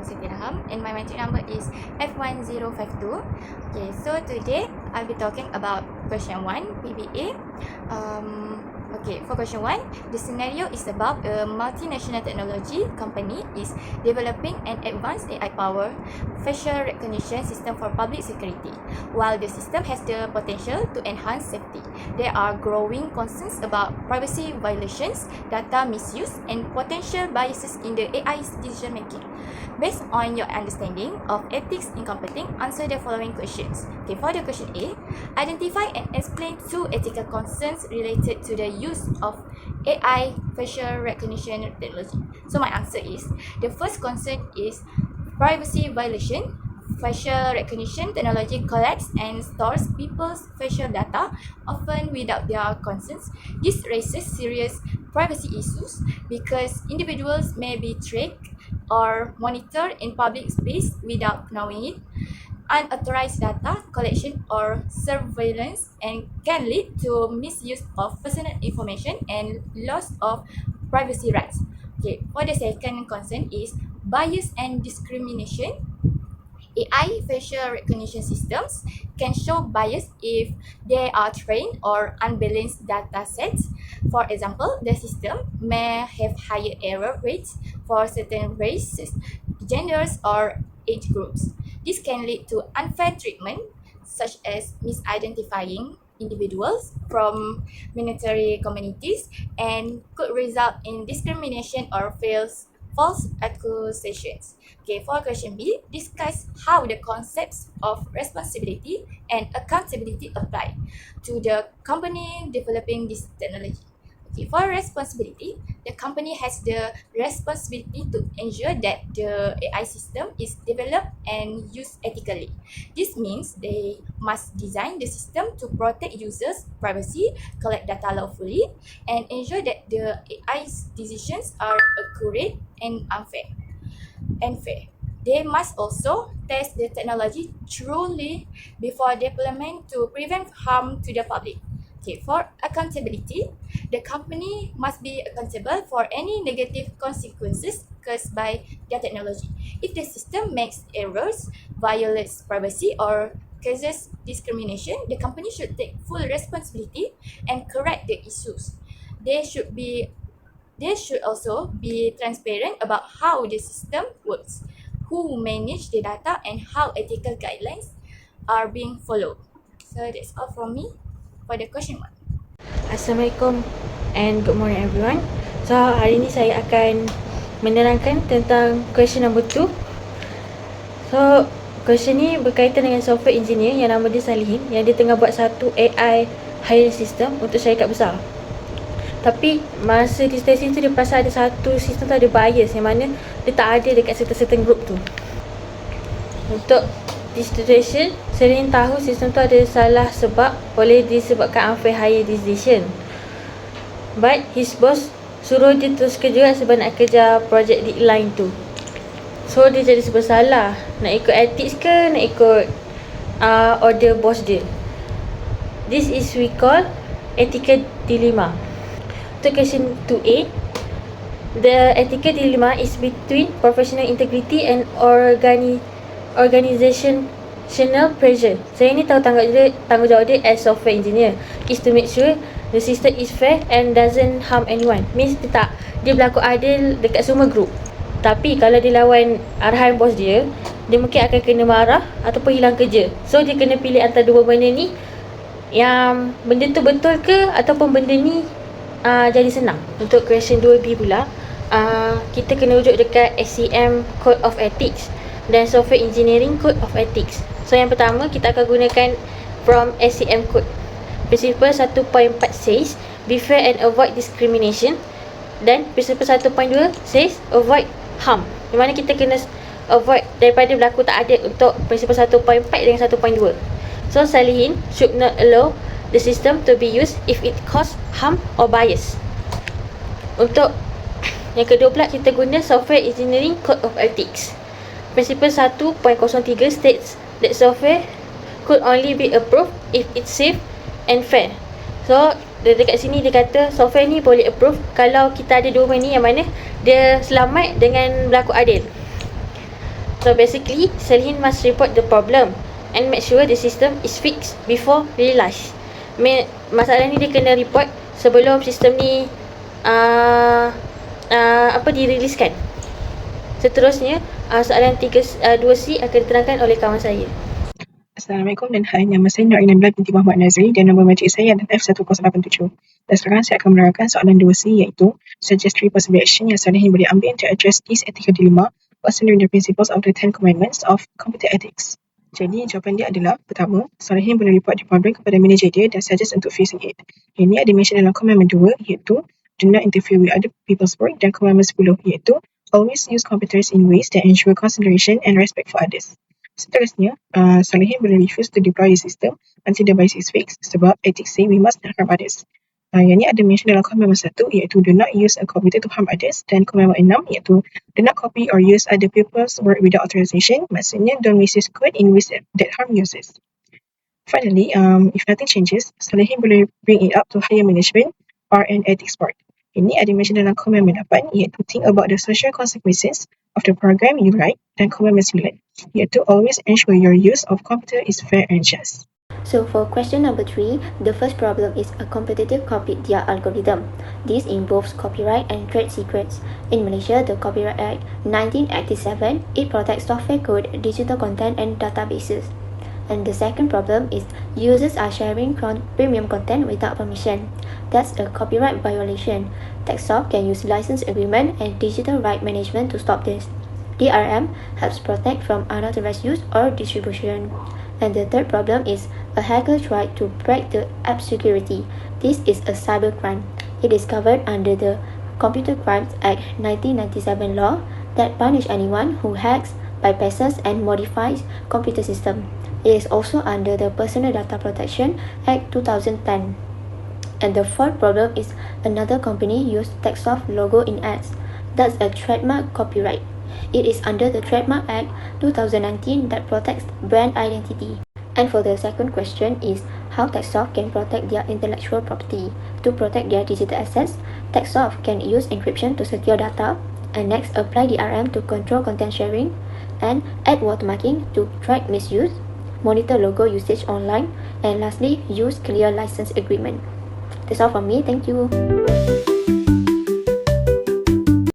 Siti Raham, and my metric number is F1052. Okay, so today I'll be talking about question 1, PBA. Okay, for question 1, the scenario is about a multinational technology company is developing an advanced AI-powered facial recognition system for public security. While the system has the potential to enhance safety, there are growing concerns about privacy violations, data misuse, and potential biases in the AI decision-making. Based on your understanding of ethics in computing, answer the following questions. Okay, for the question A, identify and explain 2 ethical concerns related to the use of AI facial recognition technology. So my answer is, the first concern is privacy violation. Facial recognition technology collects and stores people's facial data, often without their consent. This raises serious privacy issues because individuals may be tracked or monitored in public space without knowing it. Unauthorized data collection or surveillance and can lead to misuse of personal information and loss of privacy rights. Okay, for the second concern is bias and discrimination. AI facial recognition systems can show bias if they are trained or unbalanced data sets. For example, the system may have higher error rates for certain races, genders, or age groups. This can lead to unfair treatment, such as misidentifying individuals from minority communities, and could result in discrimination or false accusations. Okay, for question B, discuss how the concepts of responsibility and accountability apply to the company developing this technology. Okay, for responsibility, the company has the responsibility to ensure that the AI system is developed and used ethically. This means they must design the system to protect users' privacy, collect data lawfully, and ensure that the AI's decisions are accurate and fair. They must also test the technology thoroughly before deployment to prevent harm to the public. Okay, for accountability, the company must be accountable for any negative consequences caused by their technology. If the system makes errors, violates privacy, or causes discrimination, the company should take full responsibility and correct the issues. They should also be transparent about how the system works, who manage the data, and how ethical guidelines are being followed. So that's all from me for the question 1. Assalamualaikum and good morning everyone. So hari ni saya akan menerangkan tentang question number 2. So question ni berkaitan dengan software engineer yang nama dia Salihin, yang dia tengah buat satu AI hiring system untuk syarikat besar. Tapi masa di stesen tu dia perasan ada satu sistem tu ada bias, yang mana dia tak ada dekat certain group tu. Untuk this situation, Salihin tahu sistem tu ada salah sebab boleh disebabkan unfair hire decision. But his boss suruh dia terus kerja sebab nak kejar project deadline tu. So dia jadi serba salah, nak ikut ethics ke nak ikut order boss dia. This is we call ethical dilemma. Untuk question 2A, the ethical dilemma is between professional integrity and organizational pressure. Saya ni tahu tanggungjawab dia as software engineer is to make sure the system is fair and doesn't harm anyone. Means dia berlaku adil dekat semua group. Tapi kalau dia lawan arahan bos dia mungkin akan kena marah ataupun hilang kerja. So dia kena pilih antara dua benda ni, yang benda tu betul ke ataupun benda ni jadi senang. Untuk question 2B pula, kita kena rujuk dekat SCM Code of Ethics dan Software Engineering Code of Ethics. So yang pertama kita akan gunakan from SCM Code. Principle 1.4 says be fair and avoid discrimination, dan principle 1.2 says avoid harm, di mana kita kena avoid daripada berlaku tak adil untuk principle 1.4 dengan 1.2. So Salihin should not allow the system to be used if it cause harm or bias. Untuk yang kedua pula, kita guna Software Engineering Code of Ethics. Principle 1.03 states that software could only be approved if it's safe and fair. So dekat sini dia kata software ni boleh approve kalau kita ada dua ni, yang mana dia selamat dengan berlaku adil. So basically, Salihin must report the problem and make sure the system is fixed before realize. Masalah ni dia kena report sebelum sistem ni diriliskan. Seterusnya, soalan 2C akan diterangkan oleh kawan saya. Assalamualaikum dan hai, nama saya Nur Aina binti Muhammad Nazri dan nombor matrik saya adalah F1087. Dan sekarang saya akan menerangkan soalan 2C iaitu suggest 3 possible action yang Salihin boleh ambil to address this ethical dilemma considering the principles of the 10 commandments of computer ethics. Jadi jawapan dia adalah, pertama, Salihin boleh report the problem kepada manager dia dan suggest untuk fixing it. Ini ada mention dalam commandment 2 iaitu do not interfere with other people's work, dan commandment 10 iaitu always use computers in ways that ensure consideration and respect for others. Seterusnya, Salihin boleh refuse to deploy the system until the device is fixed sebab ethics say we must not harm others. Yang ni ada mention dalam commandment 1 iaitu do not use a computer to harm others, dan commandment 6 iaitu do not copy or use other people's work without authorization, maksudnya don't misuse code in ways that harm users. Finally, if nothing changes, Salihin boleh bring it up to higher management or an ethics board. Ini ada mention dalam commandment 8 iaitu think about the social consequences of the program you write, dan commandment 9 iaitu always ensure your use of computer is fair and just. So for question number 3, the first problem is a competitive copy via algorithm. This involves copyright and trade secrets. In Malaysia, the Copyright Act 1987, it protects software code, digital content and databases. And the second problem is users are sharing premium content without permission. That's a copyright violation. TechSoft can use license agreement and digital right management to stop this. DRM helps protect from unauthorized use or distribution. And the third problem is a hacker tried to break the app security. This is a cybercrime. It is covered under the Computer Crimes Act 1997 law that punish anyone who hacks, bypasses and modifies computer system. It is also under the Personal Data Protection Act 2010. And the fourth problem is another company used TechSoft logo in ads. That's a trademark copyright. It is under the Trademark Act 2019 that protects brand identity. And for the second question is how TechSoft can protect their intellectual property. To protect their digital assets, TechSoft can use encryption to secure data, and next apply DRM to control content sharing, and add watermarking to track misuse, monitor logo usage online, and lastly use clear license agreement. That's all from me. Thank you.